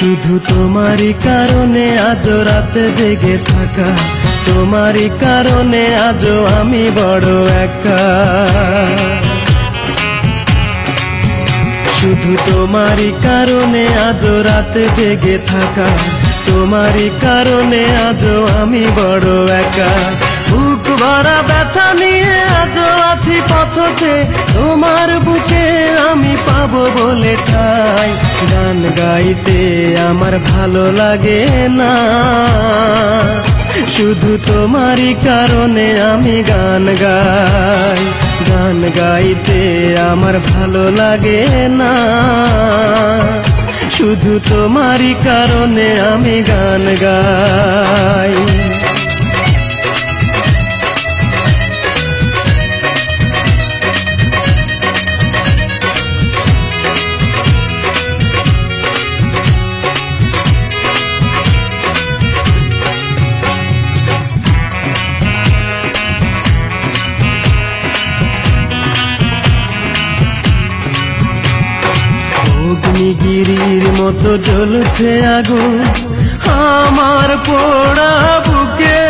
শুধু তোমারই কারণে আজ রাতে জেগে থাকা, তোমারই কারণে আজও আমি বড় একা। শুধু তোমারই কারণে আজ রাতে জেগে থাকা, তোমারই কারণে আজও আমি বড় একা। বুক ভরা ব্যথা নিয়ে আজও আছি পথে, তোমার বুকে আমি পাবো বলে ঠাই। গান গাইতে আমার ভালো লাগে না, শুধু তোমারই কারণে আমি গান গাই। গান গাইতে আমার ভালো লাগে না, শুধু তোমারই কারণে আমি গান গাই। অগ্নিগিরির মতো জ্বলছে আগুন আমার পোড়া বুকে।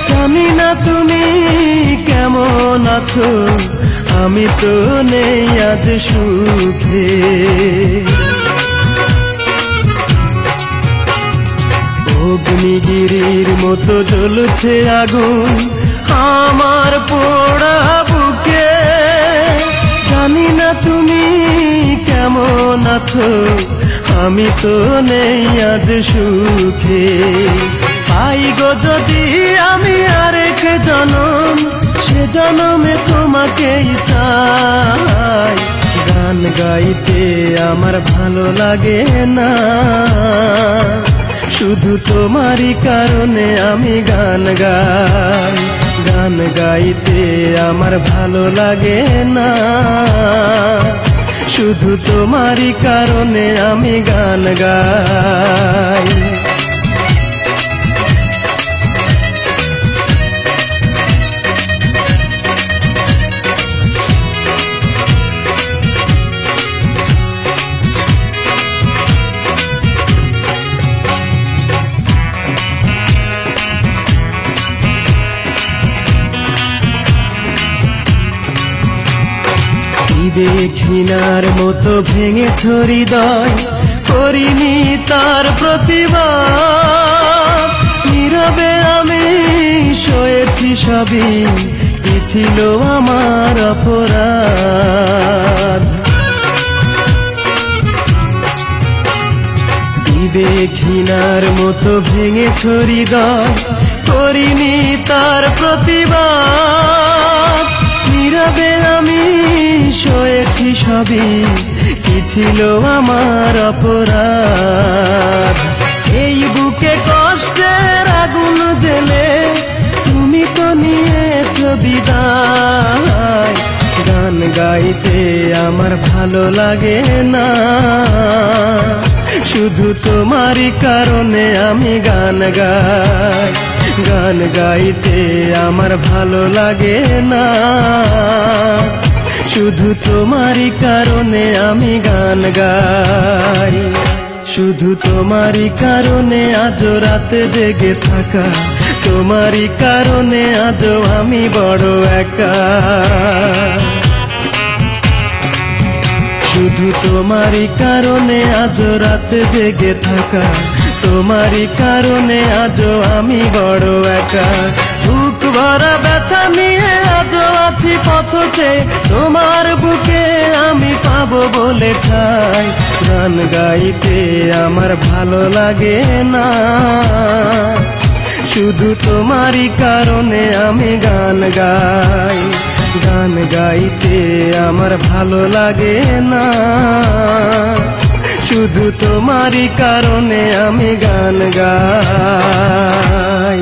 জানি না তুমি কেমন আছো, আমি তো নেই আজ সুখে। অগ্নিগিরির মতো জ্বলছে আগুন আমার পোড়া বুকে। জানি না তুমি কেমন আছো, আমি তো নেই আজ সুখে। পাই গো যদি আমি আরেক জনম, সে জনমে তোমাকেই চাই। গান গাইতে আমার ভালো লাগে না, শুধু তোমারই কারণে আমি গান গাই। গান গাইতে আমার ভালো লাগে না, শুধু তোমারই কারণে আমি গান গাই। ঘৃণার মতো ভেঙেছ হৃদয়, করিনি তার প্রতিবাদ। নীরবে আমি সয়েছি সবই, কি ছিল আমার অপরাধ। ঘৃণার মতো ভেঙেছ হৃদয়, করিনি তার প্রতিবাদ। নীরবে আমি সয়েছি সবই, কি ছিল আমার অপরাধ। এই বুকে কষ্টের আগুন জেলে তুমি তো নিয়েছ বিদায়। গান গাইতে আমার ভালো লাগে না, শুধু তোমারই কারণে আমি গান গাই। গান গাইতে আমার ভালো লাগে না, শুধু তোমারই কারণে আমি গান গাই। শুধু তোমারই কারণে আজ রাতে জেগে থাকা, তোমারই কারণে আজও আমি বড় একা। শুধু তোমারই কারণে আজ রাতে জেগে থাকা, তোমারই কারণে আজও আমি বড় একা। বুক ভরা ব্যথা নিয়ে আজও আছি পথে, তোমার বুকে আমি পাবো বলে ঠাই। গান গাইতে আমার ভালো লাগে না, শুধু তোমারই কারণে আমি গান গাই। গান গাইতে আমার ভালো লাগে না, শুধু তোমারই কারণে আমি গান গাই।